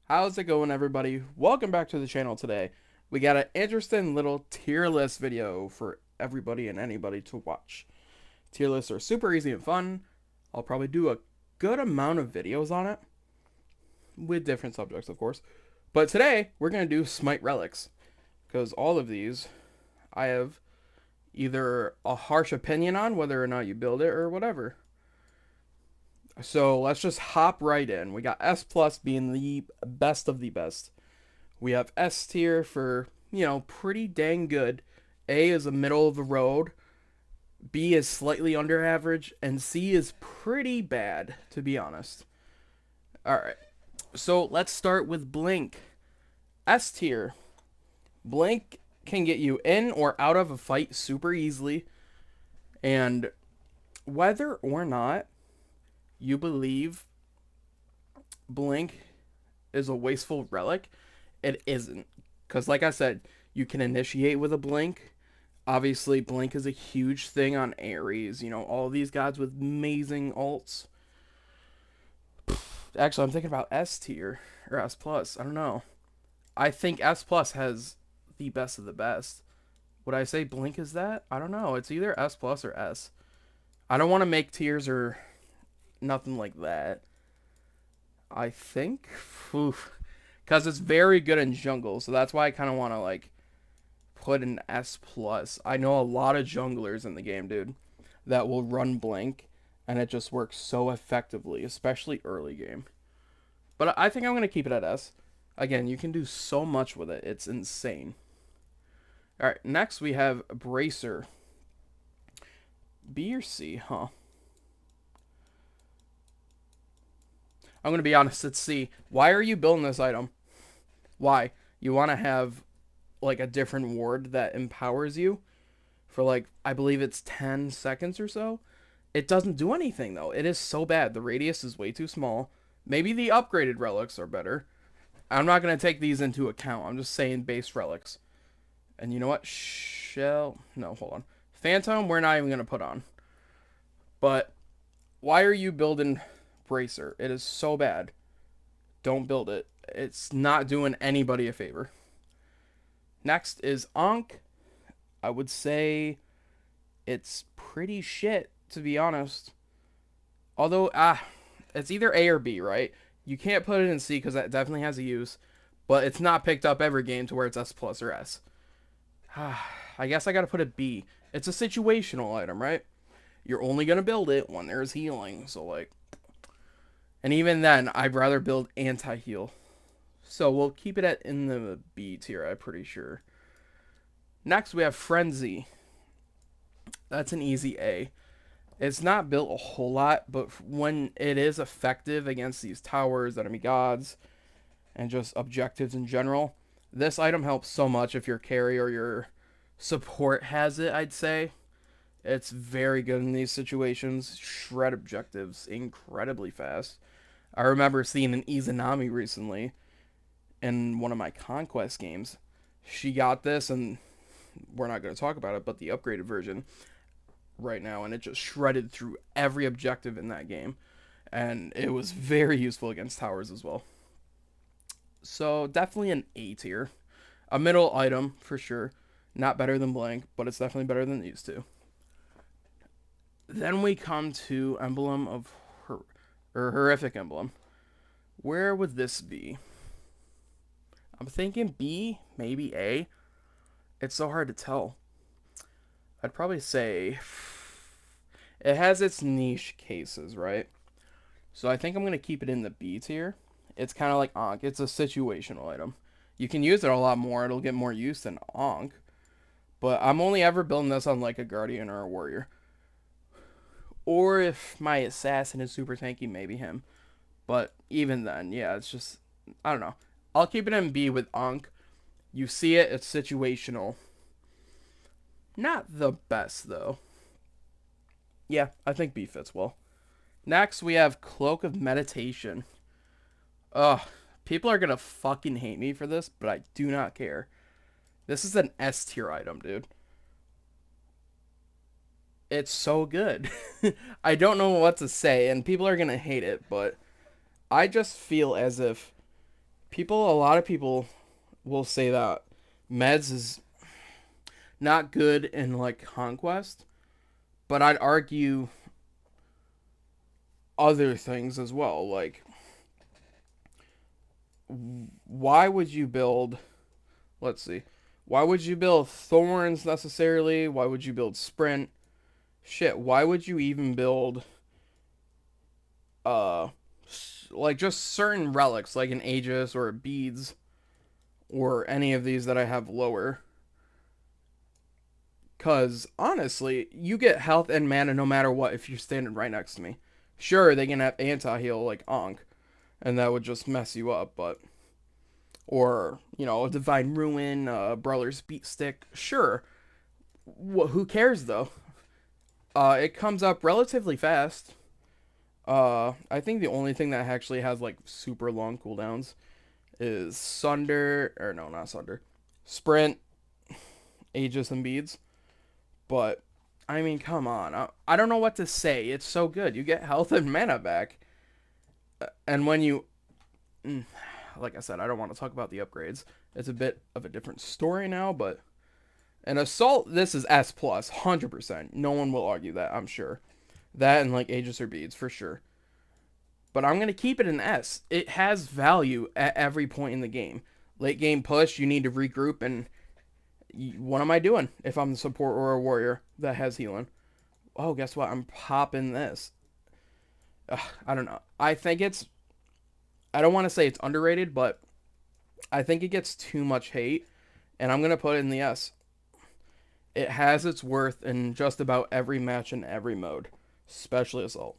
How's it going, everybody? Welcome back to the channel today. We got an interesting little tier list video for everybody and anybody to watch. Tier lists are super easy and fun. I'll probably do a good amount of videos on it, with different subjects, of course. But today, we're going to do Smite Relics, because all of these, I have either a harsh opinion on whether or not you build it or whatever. So let's just hop right in. We got S plus being the best of the best. We have S tier for, pretty dang good. A is a middle of the road. B is slightly under average. And C is pretty bad, to be honest. Alright. So let's start with Blink. S tier. Blink can get you in or out of a fight super easily. And whether or not you believe Blink is a wasteful relic, it isn't. Because, like I said, you can initiate with a Blink. Obviously, Blink is a huge thing on Ares. All these gods with amazing ults. Actually, I'm thinking about S tier or S plus. I don't know. I think S plus has the best of the best. Would I say Blink is that? I don't know. It's either S plus or S. I don't want to make tiers or nothing like that. I think, because it's very good in jungle, so that's why I kind of want to put an S plus. I know a lot of junglers in the game, dude, that will run Blink, and it just works so effectively, especially early game. But I think I'm gonna keep it at S. Again, you can do so much with it; it's insane. All right, next we have Bracer. B or C, huh? I'm gonna be honest, it's C. Why are you building this item? Why? You want to have a different ward that empowers you for I believe it's 10 seconds or so. It doesn't do anything though. It is so bad. The radius is way too small. Maybe the upgraded relics are better. I'm not going to take these into account. I'm just saying base relics. And you know what? No, hold on. Phantom, we're not even going to put on. But why are you building Bracer? It is so bad. Don't build it. It's not doing anybody a favor. Next is Ankh. I would say it's pretty shit, to be honest. Although, it's either A or B, right? You can't put it in C because that definitely has a use, but it's not picked up every game to where it's S plus or S. I guess I gotta put it B. It's a situational item, right? You're only gonna build it when there's healing, so and even then, I'd rather build anti-heal. So we'll keep it in the B tier, I'm pretty sure. Next, we have Frenzy. That's an easy A. It's not built a whole lot, but when it is effective against these towers, enemy gods, and just objectives in general, this item helps so much if your carry or your support has it, I'd say. It's very good in these situations. Shred objectives incredibly fast. I remember seeing an Izanami recently in one of my conquest games. She got this, and we're not going to talk about it, but the upgraded version right now, and it just shredded through every objective in that game. And it was very useful against towers as well. So definitely an A tier. A middle item for sure. Not better than Blank, but it's definitely better than these two. Then we come to Emblem of Horrific Emblem. Where would this be? I'm thinking B, maybe A. It's so hard to tell. I'd probably say it has its niche cases, right? So I think I'm going to keep it in the B tier. It's kind of like Ankh. It's a situational item. You can use it a lot more. It'll get more use than Ankh. But I'm only ever building this on a Guardian or a Warrior. Or if my Assassin is super tanky, maybe him. But even then, yeah, it's just, I don't know. I'll keep it in B with Ankh. You see it, it's situational. Not the best, though. Yeah, I think B fits well. Next, we have Cloak of Meditation. Ugh, people are gonna fucking hate me for this, but I do not care. This is an S tier item, dude. It's so good. I don't know what to say, and people are gonna hate it, but I just feel as if A lot of people will say that Meds is not good in like Conquest, but I'd argue other things as well. Like, why would you build? Let's see. Why would you build Thorns necessarily? Why would you build Sprint? Shit, why would you even build uh like just certain relics like an Aegis or a Beads or any of these that I have lower? Cause honestly, you get health and mana no matter what if you're standing right next to me. Sure, they can have anti-heal like Ankh, and that would just mess you up, but or, you know, a Divine Ruin, Brawler's Beat Stick, sure. Who cares though? It comes up relatively fast. I think the only thing that actually has like super long cooldowns is Sunder, or no, not Sunder, Sprint, Aegis, and Beads. But I mean, come on, I don't know what to say. It's so good. You get health and mana back, and when you, like I said, I don't want to talk about the upgrades. It's a bit of a different story now, but an assault, this is S plus, 100%. No one will argue that. I'm sure that and like Aegis or Beads for sure. But I'm going to keep it an S. It has value at every point in the game. Late game push, you need to regroup, and what am I doing if I'm the support or a warrior that has healing? Oh, guess what? I'm popping this. I don't know. I don't want to say it's underrated, but I think it gets too much hate, and I'm going to put it in the S. It has its worth in just about every match and every mode, especially Assault.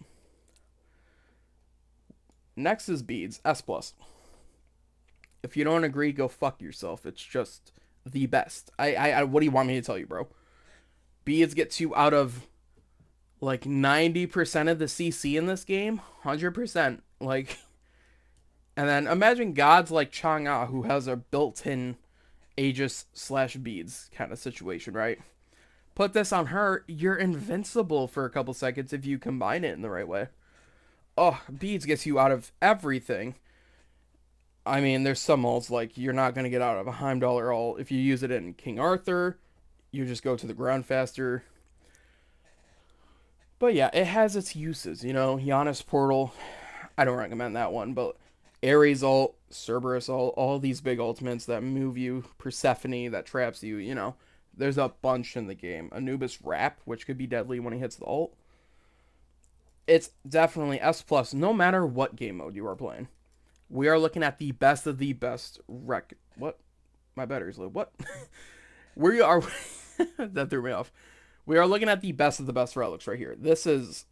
Next is Beads, S+. If you don't agree, go fuck yourself. It's just the best. What do you want me to tell you, bro? Beads gets you out of like 90% of the CC in this game, 100%. Like, and then imagine gods like Chang'e who has a built-in Aegis / Beads kind of situation, right? Put this on her, you're invincible for a couple seconds if you combine it in the right way. Oh, Beads gets you out of everything. I mean, there's some ults like you're not going to get out of a Heimdall ult. If you use it in King Arthur, you just go to the ground faster. But yeah, it has its uses, you know. Giannis Portal, I don't recommend that one, but Ares ult, Cerberus ult, all these big ultimates that move you, Persephone that traps you, you know. There's a bunch in the game. Anubis Wrap, which could be deadly when he hits the ult. It's definitely S+, no matter what game mode you are playing. We are looking at the best of the best What? My battery's low. What? We are... that threw me off. We are looking at the best of the best relics right here. This is...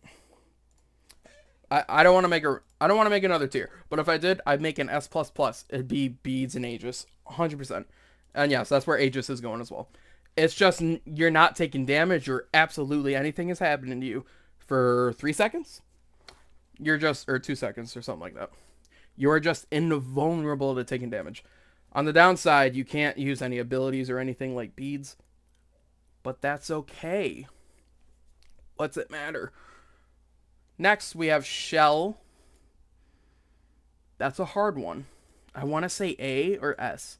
I don't want to make I don't want to make another tier, but if I did, I'd make an S++. It'd be Beads and Aegis, 100%. And yes, that's where Aegis is going as well. It's just you're not taking damage or absolutely anything is happening to you for 3 seconds. You're just, or 2 seconds or something like that. You are just invulnerable to taking damage. On the downside, you can't use any abilities or anything like Beads, but that's okay. What's it matter? Next, we have Shell. That's a hard one. I want to say A or S.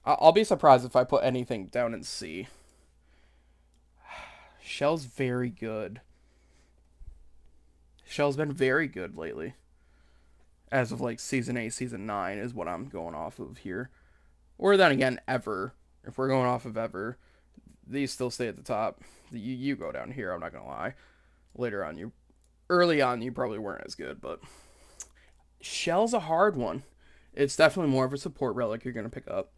I'll be surprised if I put anything down in C. Shell's very good. Shell's been very good lately. As of like Season 8, Season 9 is what I'm going off of here. Or then again, ever. If we're going off of ever, these still stay at the top. You go down here, I'm not going to lie. Early on, you probably weren't as good, but Shell's a hard one. It's definitely more of a support relic you're going to pick up.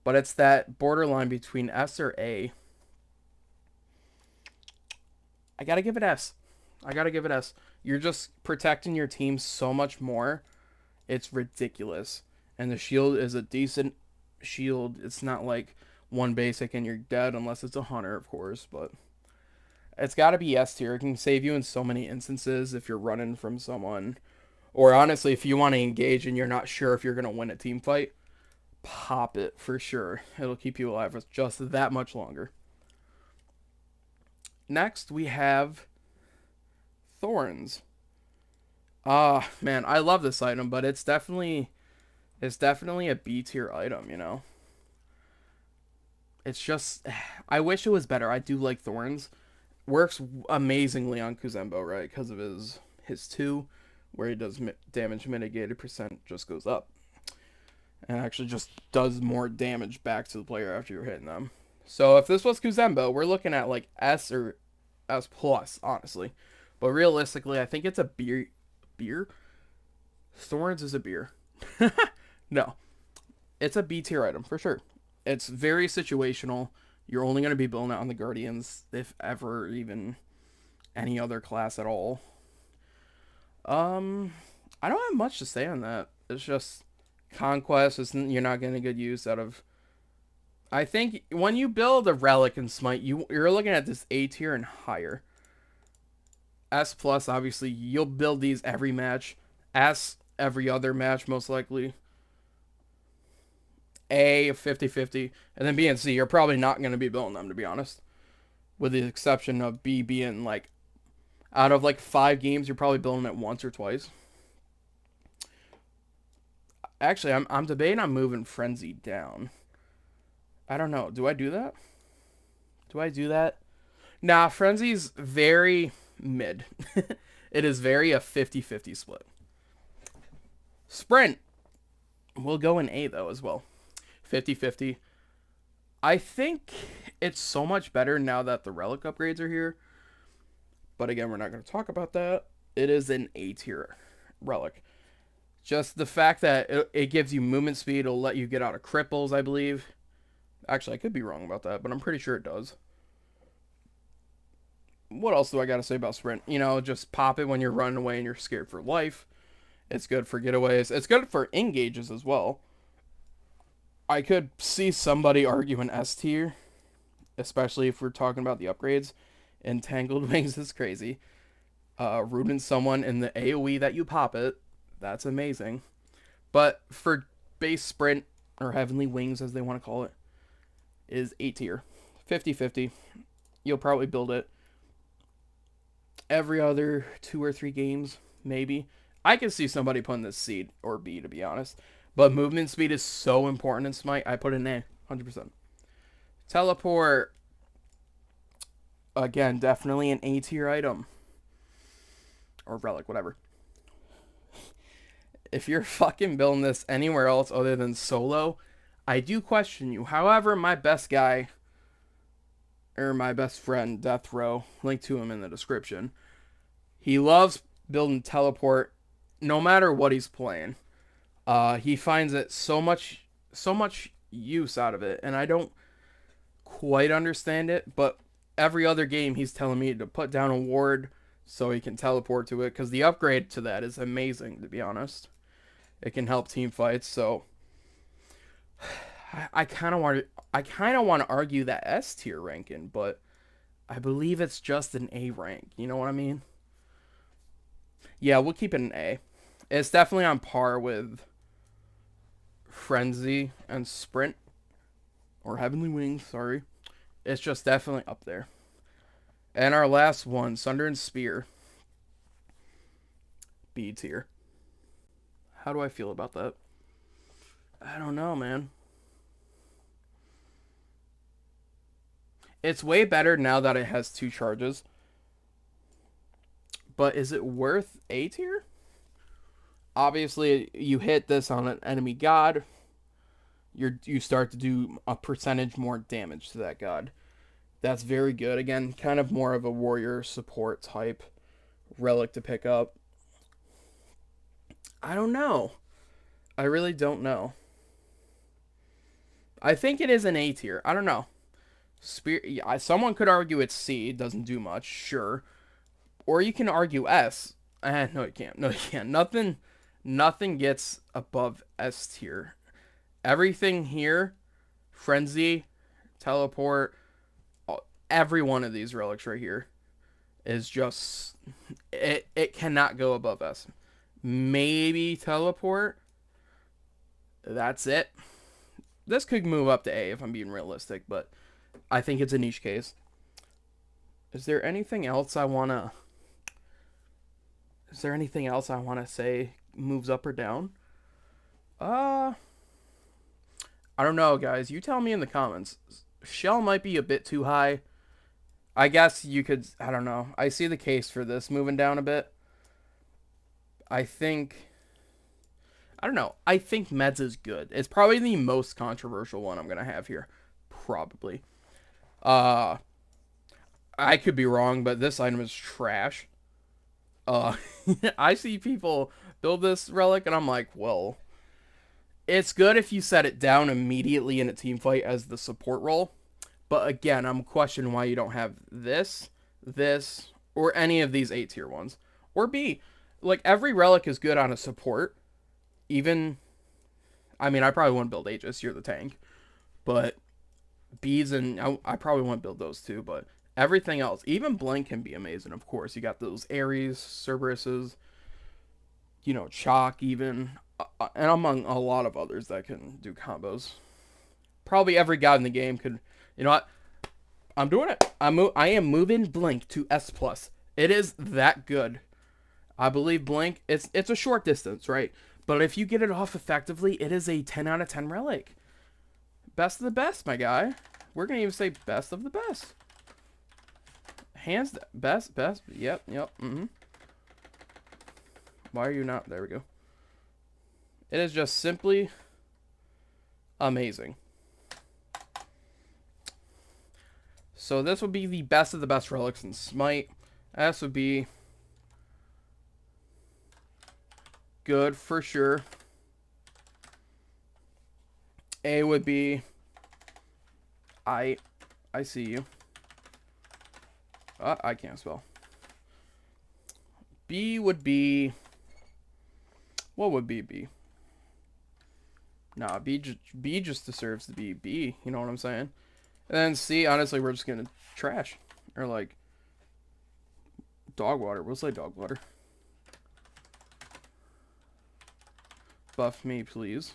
But it's that borderline between S or A. I got to give it S. You're just protecting your team so much more. It's ridiculous. And the shield is a decent shield. It's not like one basic and you're dead unless it's a hunter, of course. But it's got to be S tier. It can save you in so many instances if you're running from someone. Or honestly, if you want to engage and you're not sure if you're going to win a team fight, pop it for sure. It'll keep you alive for just that much longer. Next, we have Thorns. Man, I love this item, but it's definitely a B tier item, you know. It's just I wish it was better. I do like Thorns. Works amazingly on Kuzembo, right? Because of his 2 where he does damage mitigated percent just goes up. And actually just does more damage back to the player after you're hitting them. So if this was Kuzembo, we're looking at like S or S plus, honestly. But realistically, I think it's a beer. Beer? Thorns is a beer. No, it's a B tier item for sure. It's very situational. You're only going to be building it on the Guardians, if ever, even any other class at all. Um, I don't have much to say on that. It's just Conquest. You're not getting a good use out of. I think when you build a Relic in Smite, you're looking at this A tier and higher. S plus, obviously, you'll build these every match. S every other match, most likely. A 50-50, and then B and C, you're probably not going to be building them, to be honest. With the exception of B being like, out of like 5 games, you're probably building it once or twice. Actually, I'm debating on moving Frenzy down. I don't know. Do I do that? Do I do that? Nah, Frenzy's very mid. It is very a 50-50 split. Sprint will go in A, though, as well. 50-50. I think it's so much better now that the Relic upgrades are here. But again, we're not going to talk about that. It is an A tier Relic. Just the fact that it gives you movement speed, it'll let you get out of cripples, I believe. Actually, I could be wrong about that, but I'm pretty sure it does. What else do I got to say about Sprint? You know, just pop it when you're running away and you're scared for life. It's good for getaways. It's good for engages as well. I could see somebody arguing S tier, especially if we're talking about the upgrades. Entangled Wings is crazy. Rooting someone in the AoE that you pop it, that's amazing. But for base Sprint, or Heavenly Wings as they want to call it, is A tier. 50-50. You'll probably build it every other 2 or 3 games, maybe. I can see somebody putting this C or B, to be honest. But movement speed is so important in Smite, I put it in A, 100%. Teleport, again, definitely an A tier item. Or Relic, whatever. If you're fucking building this anywhere else other than solo, I do question you. However, my best guy, or my best friend, Death Row, link to him in the description. He loves building teleport no matter what he's playing. He finds it so much use out of it, and I don't quite understand it, but every other game he's telling me to put down a ward so he can teleport to it, because the upgrade to that is amazing, to be honest. It can help team fights, so I kind of want to argue that S tier ranking, but I believe it's just an A rank. You know what I mean? Yeah, we'll keep it an A. It's definitely on par with Frenzy and Sprint, or Heavenly Wings, sorry. It's just definitely up there. And our last one, Sunder and Spear. B tier. How do I feel about that? I don't know, man. It's way better now that it has 2 charges. But is it worth A tier? Obviously, you hit this on an enemy god, you start to do a percentage more damage to that god. That's very good. Again, kind of more of a warrior support type relic to pick up. I don't know. I really don't know. I think it is an A tier. I don't know. Someone could argue it's C. It doesn't do much. Sure. Or you can argue S. No, you can't. No, you can't. Nothing gets above S tier. Everything here, Frenzy, Teleport, every one of these relics right here is just, it cannot go above S. Maybe Teleport. That's it. This could move up to A if I'm being realistic, but I think it's a niche case. Is there anything else I want to Is there anything else I want to say moves up or down? Uh, I don't know, guys. You tell me in the comments. Shell might be a bit too high. I guess you could. I don't know. I see the case for this moving down a bit. I think. I don't know. I think Meds is good. It's probably the most controversial one I'm gonna have here. Probably. Uh, I could be wrong, but this item is trash. Uh, I see people build this relic, and I'm like, well, it's good if you set it down immediately in a team fight as the support role. But again, I'm questioning why you don't have this, or any of these A tier ones. Or B, like every relic is good on a support. Even, I mean, I probably wouldn't build Aegis, you're the tank. But beads and I probably wouldn't build those too. But everything else, even Blink can be amazing, of course. You got those Ares, Cerberuses, Chalk even. And among a lot of others that can do combos. Probably every god in the game could. You know what? I'm doing it. I am moving Blink to S+. It is that good. I believe Blink, it's a short distance, right? But if you get it off effectively, it is a 10 out of 10 relic. Best of the best, my guy. We're going to even say best of the best. Hands best. Yep. Why are you not? There we go. It is just simply amazing. So this would be the best of the best relics in Smite. S would be good for sure. A would be I see you. I can't spell. B would be, what would be B? Nah, B just deserves to be B. You know what I'm saying? And then C, honestly, we're just gonna trash. Or like dog water. We'll say dog water. Buff me, please.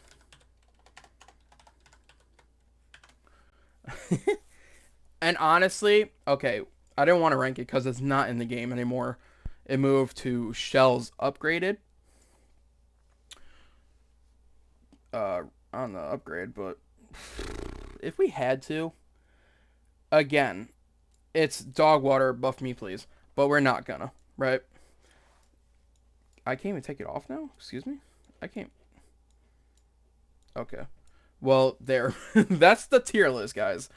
And honestly, okay, I didn't want to rank it because it's not in the game anymore. It moved to Shells upgraded. On the upgrade, but if we had to, again, it's dog water, buff me please, but we're not gonna, right? I can't even take it off now. Excuse me. I can't. Okay, well, there. That's the tier list, guys.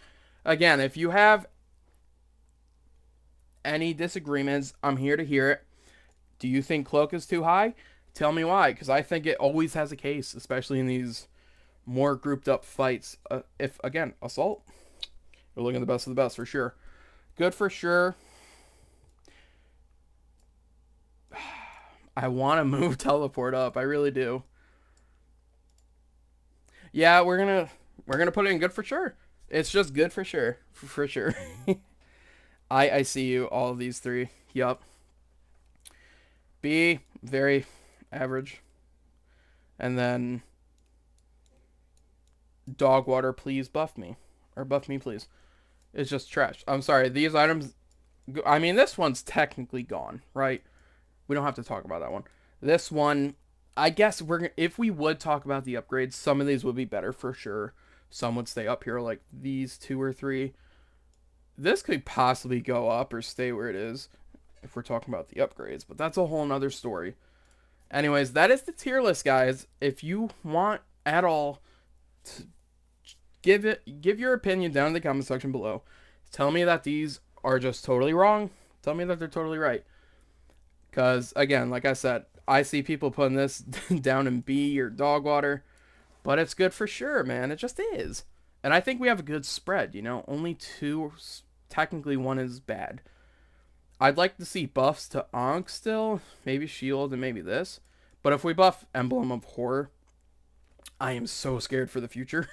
Again, if you have any disagreements, I'm here to hear it. Do you think Cloak is too high? Tell me why, because I think it always has a case, especially in these more grouped up fights. If, again, Assault, you're looking at the best of the best for sure. Good for sure. I want to move Teleport up. I really do. Yeah, we're gonna put it in good for sure. It's just good for sure. For sure. I see you, all of these three. Yup. B, very average. And then dog water, please buff me. Or buff me, please. It's just trash. I'm sorry, these items, I mean, this one's technically gone, right? We don't have to talk about that one. This one, I guess if we would talk about the upgrades, some of these would be better for sure. Some would stay up here, like these 2 or 3. This could possibly go up or stay where it is if we're talking about the upgrades, but that's a whole nother story. Anyways, that is the tier list, guys. If you want at all to give your opinion down in the comment section below. Tell me that these are just totally wrong. Tell me that they're totally right. Because, again, like I said, I see people putting this down in B or dog water. But it's good for sure, man. It just is. And I think we have a good spread, Only 2, technically 1 is bad. I'd like to see buffs to Ankh still. Maybe Shield and maybe this. But if we buff Emblem of Horror, I am so scared for the future.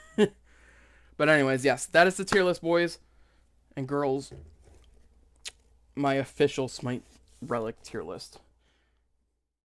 But anyways, yes, that is the tier list, boys and girls. My official Smite Relic tier list.